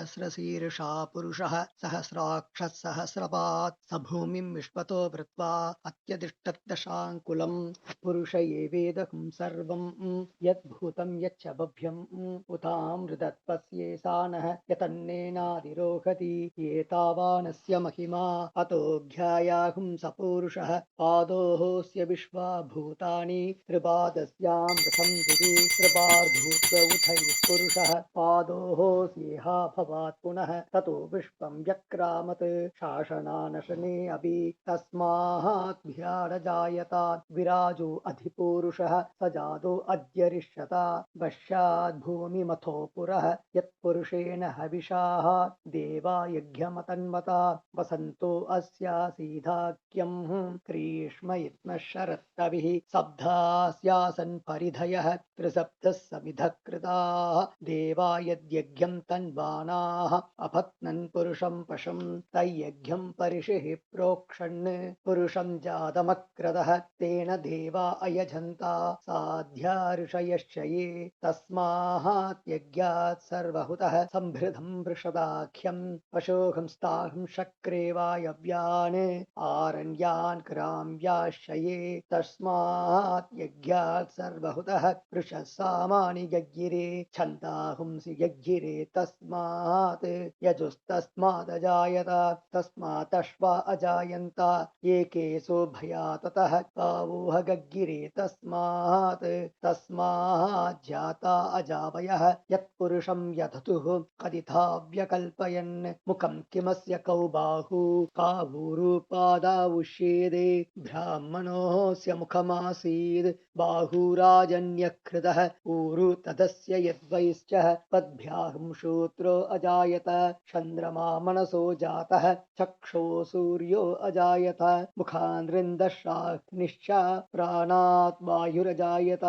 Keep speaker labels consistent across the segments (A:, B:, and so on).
A: सहस्रशीर्षा पुरुषः सहस्राक्षः सहस्रपात् स भूमिं विश्वतो वृत्वा अत्यतिष्ठद्दशाङ्कुलम् पुरुष एवेदकं सर्वं यद्भूतं यच्च भव्यम् उतामृतत्वस्येषानः यतन्नेनादिरोहति एतावानस्य महिमा अतो ध्यायाहुं स पुरुषः पादोऽस्य विश्वा भूतानि त्रिपादस्यां रथं दिवि त्रिपार्धूत उथैः पुरुषः पादोऽस्येहा भवात् पुनः ततो विश्वं व्यक्रामत् शासनानशने अपि तस्माद्भ्यारजायतात् विराजो अधिपुरुषः स जातो अद्यरिष्यता पश्चाद् भूमिमथो पुरः यत्पुरुषेण हविषाः देवा यज्ञमतन्वता वसन्तो अस्यासीधाख्यं ग्रीष्म इत्मः शरत्तविः सब्धास्यासन् परिधयः त्रिसप्तः समिधः कृताः देवा यद्यज्ञं तन्वानाः अपत्नन् पुरुषं पशुं तयज्ञं परिषिः प्रोक्षन् पुरुषं जातमक्रदः तेन देवा अयजन्ता साध्या ऋषयश्चये तस्मात् सर्वहुतः संभृतं वृषदाख्यं पशोहंस्ताहं शक्रे वायव्यान् आरण्यान् क्राम्याश्चये तस्मात् यज्ञात् सर्वहुतः वृषः सामानि यज्ञिरे छन्दाहुंसि यज्ञिरे तस्मात् यजुस्तस्मादजायत तस्मादश्वा अजायन्त एकेषु भया ततः गावोह गग्गिरे तस्माज्जाता अजावयः यत्पुरुषं यधतुः कदिथा व्यकल्पयन् मुखं किमस्य कौ बाहु कावूरुपादावुष्येदे ब्राह्मणोऽस्य मुखमासीद् बाहुराजन्यकृतः ऊरु तदस्य यद्वैश्च पद्भ्याहं शूत्रो अजायत चन्द्रमा मनसो जातः चक्षो सूर्यो अजायत मुखानृन्दशाग्निश्च प्राणात् वायुरजायत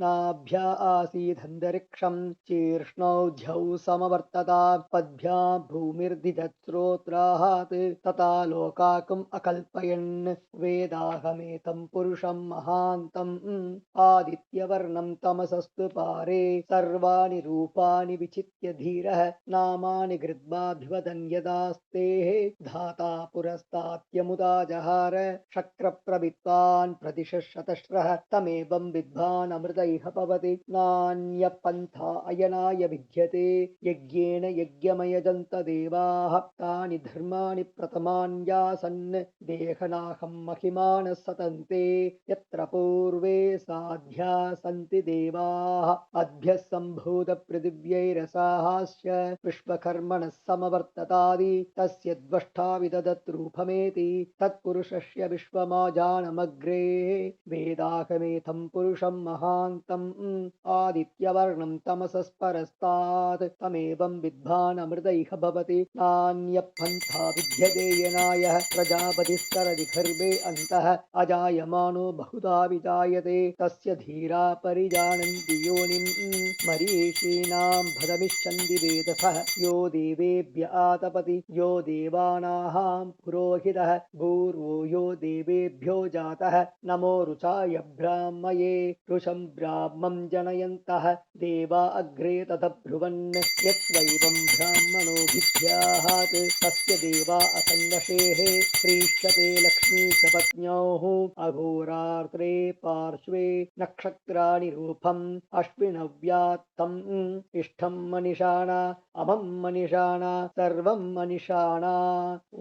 A: नाभ्या आसीदन्तरिक्षं शीर्ष्णौध्यौ समवर्तत पद्भ्यां भूमिर्दिजत्स्रोत्रात् तथा लोकाकम् अकल्पयन् वेदाहमेतं पुरुषं महान्तम् आदित्यवर्णं तमसस्तु पारे सर्वाणि रूपाणि विचित्य धीरः नामानि कृत्वाभिवदन् यदास्तेः धाता पुरस्तात्यमुदा जहार शक्रप्रविद्वान् प्रतिशतश्रः तमेवं विद्वान् अमृत इह भवति नान्यः पन्था अयनाय विद्यते यज्ञेन यज्ञमयजन्त देवाः तानि धर्माणि प्रथमान्यासन् देहनाहं महिमानः सतन्ते यत्र पूर्वे साध्या सन्ति देवाः अद्भ्यः सम्भूत पृथिव्यैरसाहास्य विश्वकर्मणः समवर्ततादि तस्य द्वष्टा विददत् रूपमेति तत्पुरुषस्य विश्वमाजानमग्रे वेदाहमेथं पुरुषं महान्तम् आदित्यवर्णं तमसस्परस्तात् तमेवं विद्वान् अमृत इह भवति नान्यः पन्था विद्यते यनायः प्रजापतिस्तरति गर्भे अन्तः अजायमानो बहुधा विजायते तस्य धीरा परिजानन्ति योनिं मरीषीणां भदमिच्छन्ति वेदसः यो देवेभ्य आतपति यो देवानां पुरोहितः पूर्वो यो देवेभ्यो जातः नमो रुचाय ब्राह्मये ऋषं ब्राह्मं जनयन्तः देवा अग्रे ततब्रुवन् यत्वैवं ब्राह्मणोऽभिध्याहात् तस्य देवा असन्नशेः श्रीष्यते लक्ष्मी च पत्न्योः अघोरार्त्रे पार्श्वे नक्षत्राणि रूपम् अश्विनव्यात्तम् इष्टं मनिषाणा अमं मनिषाणा सर्वं मनिषाणा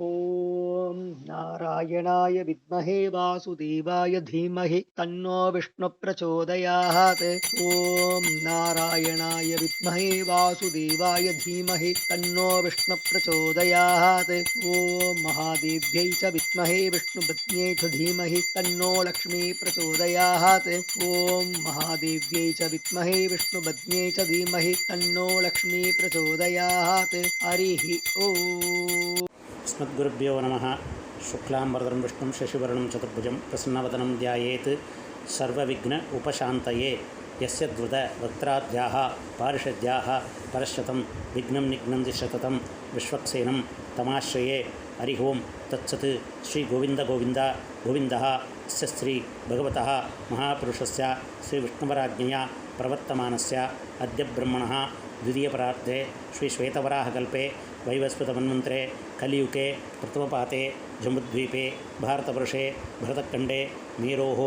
A: ॐ नारायणाय विद्महे वासुदेवाय धीमहि तन्नो विष्णु प्रचोदयात् ॐ नारायणाय विद्महे वासुदेवाय धीमहि तन्नो विष्णु प्रचोदयात् ॐ महादेव्यै च विद्महे विष्णुपत्न्यै च धीमहि तन्नो लक्ष्मी प्रचोदयात् ॐ महादेव्यै च विद्महे विष्णुपत्न्यै च धीमहि तन्नो लक्ष्मी प्रचोदयात् हरिः ॐ
B: अस्मद्गुरुभ्यो नमः। शुक्लांबरधरं विष्णुं शशिवर्णं चतुर्भुजं प्रसन्नवदनं ध्यायेत् सर्वविघ्न उपशान्तये यस्य द्रुत वक्त्राद्याः पारिषद्याः परश्शतं विघ्नं निघ्नन्ति सततं विश्वक्सेनं तमाश्रये हरि ओं तत्सत् श्री गोविंद गोविंद गोविंदः स्य श्री भगवतः महापुरुषस्य श्री विष्णुवराज्ञया प्रवर्तमानस्य अद्य ब्रह्मणः द्वितीयपरार्धे श्रीश्वेतवराहकल्पे वैवस्वतमन्वन्तरे कलियुगे प्रथमपाते जम्बुद्वीपे भारतवर्षे भरतखण्डे मेरोः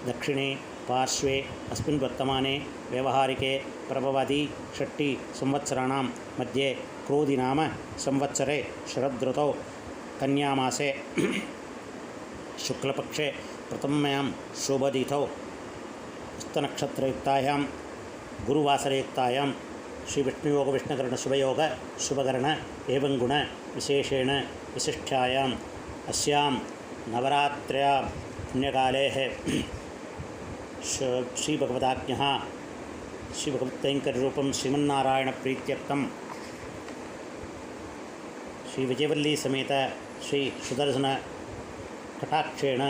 B: दक्षिणे पार्श्वे अस्मिन् वर्तमाने व्यवहारिके प्रभवादि षष्टि संवत्सराणां मध्ये क्रोधिनाम संवत्सरे शरदृतौ कन्यामासे शुक्लपक्षे प्रथम्यां शोभतिथौ हस्तनक्षत्रयुक्तायां गुरुवासरयुक्तायां श्रीविष्णुयोग विष्णुकरण शुभकरण एवं गुण विशेषेण विशिष्टायाम् अस्यां नवरात्र्या पुण्यकाले श्रीभगवदाज्ञः श्रीभगवत्कैङ्कर्यरूपं श्रीमन्नारायणप्रीत्यर्थं श्रीविजयवल्ली समेत श्री सुदर्शन कटाक्षेण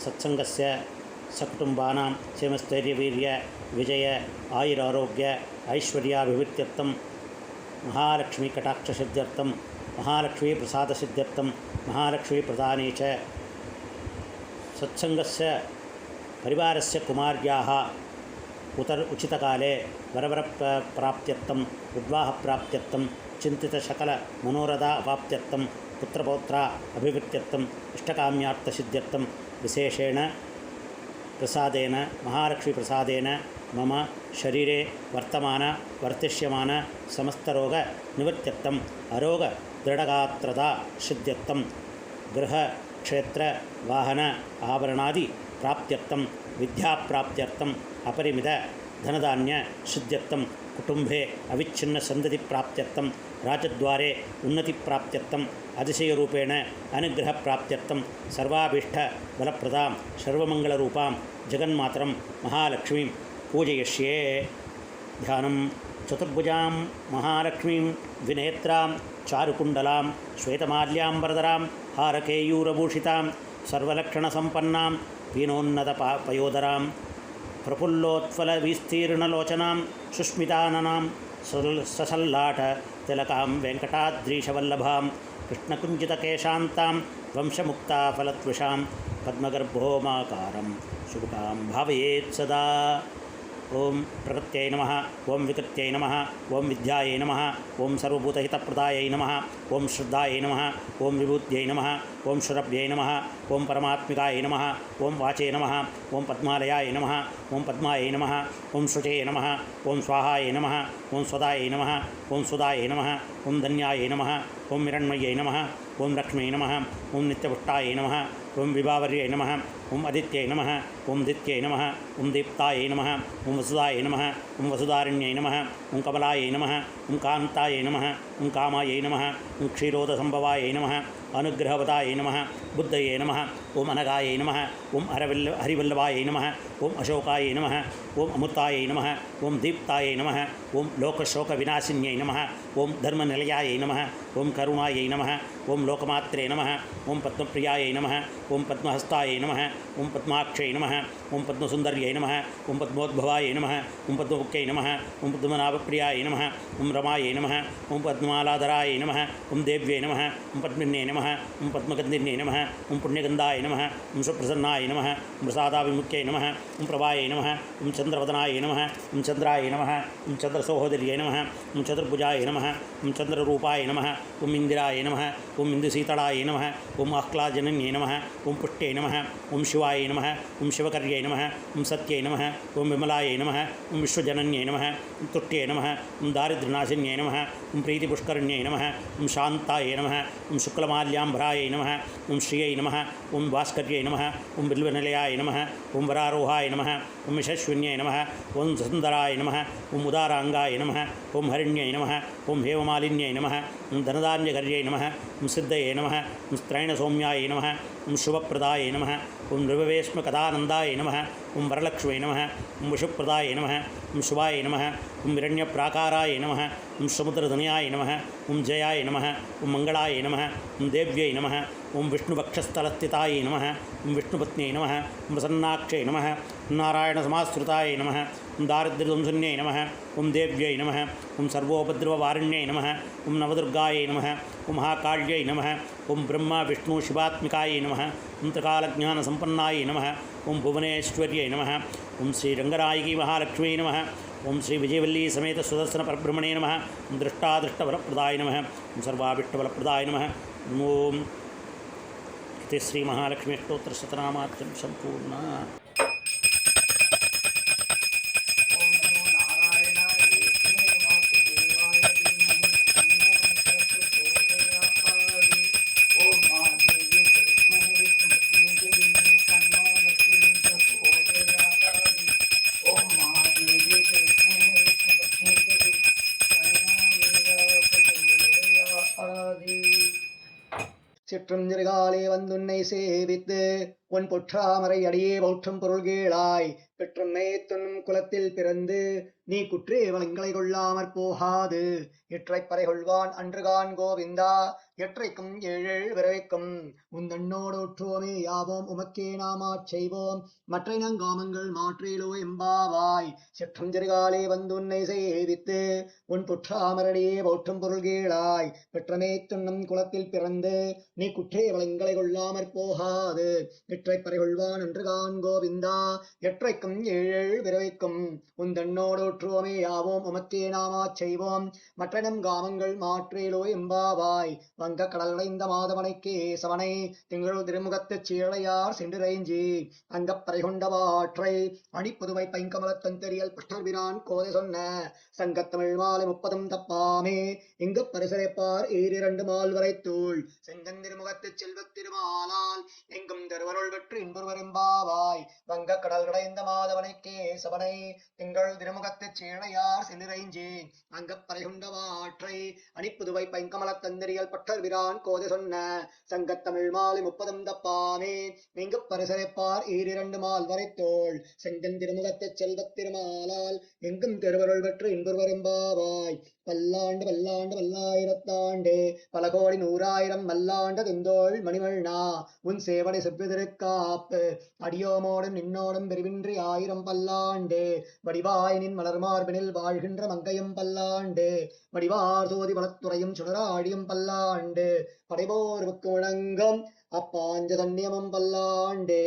B: सत्संगस्य सकुटुम्बानां क्षेमस्थैर्यवीर्य विजय आयुरारोग्य ऐश्वर्याभिवृद्ध्यर्थं महालक्ष्मीकटाक्षसिद्ध्यर्थं महालक्ष्मीप्रसादसिद्ध्यर्थं महालक्ष्मीप्रदाने च सत्संगस्य परिवारस्य कुमार्याः उचितकाले वरवरप्राप्त्यर्थं विवाहप्राप्त्यर्थं चिन्तितसकलमनोरथावाप्त्यर्थं पुत्रपौत्रा अभिवृद्ध्यर्थम् इष्टकाम्यार्थसिद्ध्यर्थं विशेषेण प्रसादेन महालक्ष्मीप्रसादेन मम शरीरे वर्तिष्यमान समस्तरोगनिवृत्त्यर्थम् अरोगदृढगात्रता सिद्ध्यर्थं गृहक्षेत्र वाहन आभरणादि प्राप्त्यर्थं विद्याप्राप्त्यर्थम् अपरिमित धनधान्य सिद्ध्यर्थं कुटुम्बे अविच्छिन्नसन्ततिप्राप्त्यर्थं राजद्वारे उन्नतिप्राप्त्यर्थम् अतिशयरूपेण अनुग्रहप्राप्त्यर्थं सर्वाभीष्टबलप्रदां सर्वमङ्गलरूपां जगन्मातरं महालक्ष्मीं पूजयिष्ये। ध्यानं चतुर्भुजां महालक्ष्मीं द्विनेत्रां चारुकुण्डलां श्वेतमाल्याम्बरधरां हारकेयूरभूषितां सर्वलक्षणसम्पन्नां पीनोन्नतपयोधरां प्रफुल्लोत्फलविस्तीर्णलोचनां सुस्मिताननां ससल्लाटतिलकां वेङ्कटाद्रीशवल्लभां कृष्णकुञ्जितकेशान्तां वंशमुक्ताफलत्वषां पद्मगर्भोमाकारं शुभकां भावयेत् सदा। ओं प्रकृत्यै नमः, ओं विकृत्यै नमः, ओं विद्यायै नमः, ओं सर्वभूतहितप्रदायै नमः, ओं श्रद्धायै नमः, ओं विभूत्यै नमः, ओं शुरभ्यै नमः, ओं परमात्मिकायै नमः, ओं वाचे नमः, ओं पद्मालयाय नमः, ओं पद्मायै नमः, ओं शुचे नमः, ओं स्वाहायै नमः, ओं स्वदायै नमः, ओं सुदायै नमः, ओं धन्यायै नमः, ओं हिरण्मयै नमः, ओं लक्ष्म्यै नमः, ओं नित्यपुष्टायै नमः, ओं विभावर्यै नमः, ओं आदित्यै नमः, ओं दित्यै नमः, ओं दीप्तायै नमः, ओं वसुदायै नमः, ओं वसुधारिण्यै नमः, ओं कमलायै नमः, ओं कान्तायै नमः, ओं कामायै नमः, ओं क्षीरोदसम्भवायै नमः, अनुग्रहवतायै नमः, बुद्धये नमः, ओं अनगायै नमः, ओं हरिवल्लभायै नमः, ओं अशोकायै नमः, ओं अमृतायै नमः, ओं दीप्तायै नमः, ओं लोकशोकविनाशिन्यै नमः, ओं धर्मनिलयायै नमः, ओं करुणायै नमः, ओं लोकमात्रे नमः, ओं पद्मप्रियायै नमः, ओं पद्महस्तायै नमः, ओं पद्माक्षै नमः, ओं पद्मसुन्दर्यै नमः, ओं पद्मोद्भवायै नमः, ओं पद्ममुख्यै नमः, ओं पद्मनाभप्रियायै नमः, ओं रमायै नमः, ओं पद्ममालाधरायै नमः, ओं देव्यै नमः, ओं पद्मिन्यै नमः, ओं पद्मगन्धिन्यै नमः, ओं पुण्यगन्धाय नमः, ओं सुप्रसन्नाय नमः, ओं प्रसादाभिमुख्यै नमः, ओं प्रभायै नमः, ओं चन्द्रवदनाय नमः, ओं चन्द्राय नमः, ओं चन्द्रसहोदर्यै नमः, ओं चतुर्भुजाय नमः, ओं चन्द्ररूपाय नमः, ओं इन्दिराय नमः, ओं इन्दुशीतलाय नमः, ओं आह्लादजनन्यै नमः, ओं पुष्ट्यै नमः, ओं शिवाय नमः, ओं शिवकर्यै नमः, ओं सत्यै नमः, ओं विमलायै नमः, ओं विश्वजनन्यै नमः, ओं तुष्ट्यै नमः, ओं दारिद्र्यनाशिन्यै नमः, ओं प्रीतिपुष्करिण्यै नमः, ओं शान्ताय नमः, ओं शुक्लमाल्याम्बरायै नमः, ओं श्रियै नमः, ओं भास्कर्यै नमः, ओं बिल्वनिलयाय नमः, ओं वरारोहाय नमः, ओं यशस्विन्यै नमः, ओं सुन्दराय नमः, ओं उदाराङ्गाय नमः, ओं हरिण्यै नमः, ओं हेममालिन्यै नमः, ओं धनधान्यकर्यै नमः, ओं सिद्धये नमः, ओं स्त्रैणसौम्याय नमः, ओं शुभप्रदाय नमः, ओं नृभवेश्मकदानन्दाय नमः, ओं वरलक्ष्मै नमः, ओं विशुप्रदाय नमः, ओं शुभाय नमः, ओं हिरण्यप्राकाराय नमः, ओं समुद्रधनयाय नमः, ओं जयाय नमः, ओं मङ्गलाय नमः, ओं देव्यै नमः, ओं विष्णुवक्षस्थलस्थिताय नमः, ओं विष्णुपत्न्यै नमः, ओं प्रसन्नाक्षै नमः, नारायणसमाश्रिताय नमः, ओं दारिद्र्यदंशन्यै नमः, ओं देव्यै नमः, ओं सर्वोपद्रववारिण्यै नमः, ओं नवदुर्गायै नमः, ओं महाकाल्यै नमः, ओं ब्रह्मा विष्णु शिवात्मिकायै नमः, ओं त्रिकालज्ञानसम्पन्नायै नमः, ओं भुवनेश्वर्यै नमः, ஓம் ஸ்ரீ ரங்கநாயகி மகாலட்சுமி நம. ஓம் ஸ்ரீ விஜயவல்லி சமேத சுதர்சன பரபிரமணே நம. ஓம் திருஷ்டாதிருஷ்டபலப்பிரதாய நம. ஓம் சர்வாபிஷ்டபலப்பிரதாய நம. ஓம் இது ஸ்ரீ மகாலட்சுமி அஷ்டோத்தரசதநாமார்ச்சனம் சம்பூர்ணா.
A: சிற்றஞ்சிறுகாலே வந்துன்னை சேவித்து உன் பொற்றாமரை அடியே போற்றும் பொருள்கேளாய் பெற்றும் மேத்துண்ணும் குலத்தில் பிறந்து நீ குற்றே வளங்களை கொள்ளாமற் போகாது இற்றைப் பறை கொள்வான் அன்றுகான் கோவிந்தா எற்றைக்கும் ஏழேழ் விரைக்கும் உந்தன்னோடு ஒற்றுவோமே யாவோம் உமக்கே நாமாச் செய்வோம் மற்ற நங்காமங்கள் மாற்றேலோ எம்பாவாய். சிற்றஞ்சிறுகாலே வந்துன்னை சேவித்து உன் பொற்றாமரடியே போற்றும் பொருள்கேளாய் பெற்றமே துண்ணும் குலத்தில் பிறந்து நீ குற்றே வளங்களை கொள்ளாமற் போகாது இற்றைப் பறை கொள்வான் அன்றுகான் கோவிந்தா எற்றைக்கும் ஏழேழ் விரைக்கும் உந்தன்னோடு ஒற்றுவோமே யாவோம் உமக்கே நாமாச் செய்வோம் மற்ற நம் காமங்கள் மாற்றேலோ எம்பாவாய். வங்க கடலடைந்த மாதவனைக்கே சவனை திங்களு திருமுகத்துச் சீழையார் சென்றிறைஞ்சி அங்கப்பறை கொண்டவாற்றை அணிப்புதுவை பைங்கமலத்தன் தெரியல் புஷ்டர்பிரான் கோதை சொன்ன சங்கத்தமிழ் மாலை 30 தப்பாமே இங்கு பரிசரைப்பார் 2 மால்வரை தூள் செங்கன் திருமுகத்துச் செல்வத் திருமாலால் எங்கும் திருவருள் பெற்று இன்புருவரெம்பாவாய். வங்க கடல் கடைந்த மாதவனைக்கே சவனை திங்கள் திருமுகத்துச் சீழையார் சென்றிறைஞ்சி அங்கப்பறை கொண்டவாற்றை அணிப்புதுவை பைங்கமலத்தன் தெரியல் பிரான் கோதை சொன்ன சங்கத்தமிழ் மாலை 30 தப்பாமே இங்கு பரிசரைப்பார் 2 மால்வரை தோள் செங்கன் திருமுகத்துச் செல்வத் திருமாலால் எங்கும் திருவருள் பெற்று இன்புருவரெம்பாவாய். பல்லாண்டு பல்லாண்டு பல்லாயிரத்தாண்டு பல கோடி 100,000 மல்லாண்ட திந்தோள் மணிமண்ணா உன் சேவனை செவ்விதிருக்காப்பு அடியோமோடும் நின்னோடும் பெருவின்றி 1000 பல்லாண்டு வடிவாய் நின் மலர் மார்பினில் வாழ்கின்ற மங்கையும் பல்லாண்டு வடிவார் சோதி வளத்துறையும் சுடராழியும் பல்லாண்டு படைபோர்வுக்கு முழங்கும் அப்பாஞ்ச தன்யமம் பல்லாண்டே.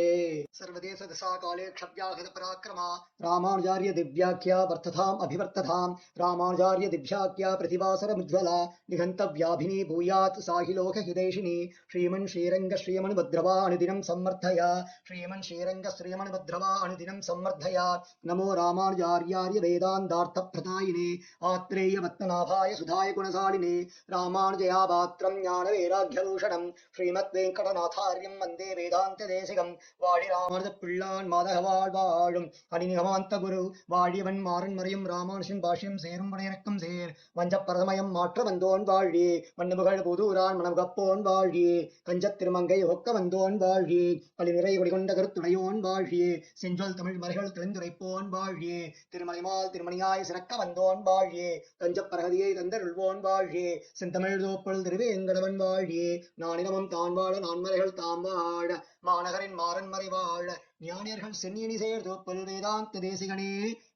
A: சர்வதேச திசா காலே க்ஷவ்யாகத பராக்கிரமா ராமானுஜாரிய திவ்யாக்கியா வர்த்ததாம் அபிவர்த்ததாம் ராமானுஜாரிய திவ்யாக்கியா பிரதிவாசர முஜ்வலா நிகந்தவ்யாபினி பூயாத் சாஹிலோக ஹிதேஷினி ஸ்ரீமன் ஸ்ரீரங்க ஸ்ரீமணி பத்ரவா அனுதினம் சம்மர்த்தயா ஸ்ரீமன் ஸ்ரீரங்க ஸ்ரீமணி பத்ரவா அனுதினம் சம்மர்த்தயா. நமோ ராமானுஜார்யாரிய வேதாந்தார்த்த பிரதாயினே ஆத்ரேய பத்மநாபாய சுதாய குணசாலினே ராமானுஜயா பாத்திரம் ஞான வைராக்யபூஷணம் ஸ்ரீமத் வெங்கட நாதாரியம் வந்தே வேதாந்த தேசிகம். வாழி ராமர்த பிள்ளான் மாதகவாழ் வாழும் அணிநிகமாந்த குரு வாழியவன் மாறன் மறையும் ராமானுஷன் பாஷ்யம் சேரும் படையிறக்கம் சேர் வஞ்சப்பரதமயம் மாற்ற வந்தோன் வாழி மண்ணுபுகழ் புதூரான் மனமுகப்போன் வாழி கஞ்சத் திருமங்கை ஒக்க வந்தோன் வாழி பழிநிறை கொடிகொண்ட கருத்துடையோன் வாழி செஞ்சொல் தமிழ் மறைகள் தெளிந்துரைப்போன் வாழி திருமலைமால் திருமணியாய் சிறக்க வந்தோன் வாழி கஞ்சப் பரகதியை தந்தருள்வோன் வாழி செந்தமிழ் தோப்பல் திருவேங்கடவன் வாழி நானினமும் தான் வாழ நான்மறைகள் தாம் வாழ மாநகரின் மாறன் மறை வாழ ஞானியர்கள் சென்னியணி சேர் தோப்பல் வேதாந்த தேசிகனே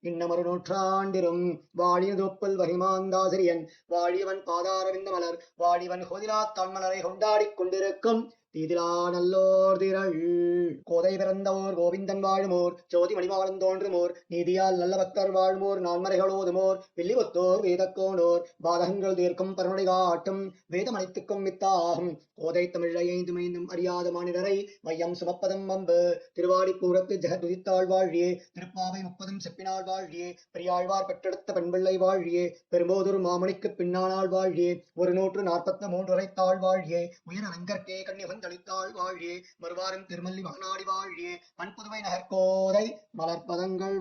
A: இன்னமொரு நூற்றாண்டிரும் வாழிய தோப்பல் வகிமாந்தாசிரியன் வாழியவன் பாதாரவிந்த மலர் வாழிவன் கோதிலா தான்மலரை கொண்டாடிக் கொண்டிருக்கும் தீதிலா நல்லோர் திரள் கோதை பிறந்தவோர் கோவிந்தன் வாழுமோர் ஜோதி மணிவாளன் தோன்றுமோர் நீதியால் நல்ல பக்தர் வாழ்மோர் நான்மறைகளோதுமோர் வெள்ளிவத்தோர் வேதக்கோனோர் பாதகங்கள் தீர்க்கும் பரமடை காட்டும் வேதமனைத்துக்கும் வித்தாகும் கோதை தமிழை 5 மைந்தும் அறியாத மானிடரை மையம் சுமப்பதம் வம்பு திருவாடிப்பூரத்து ஜெகதுதித்தாள் வாழியே திருப்பாவை 30 செப்பினாள் வாழியே பெரியாழ்வார் பெற்றெடுத்த பெண்பிள்ளை வாழியே பெரும்போதொரு மாமணிக்கு பின்னானாள் வாழியே 143 உரைத்தாள் வாழியே உயர் அலங்கற்கே கண்ணி தளித்தாள் வாழியே மறுவாரம் திருமல்லி மகனாடி வாழியே மண்புதுவை நகர்கோதை மலர்பதங்கள்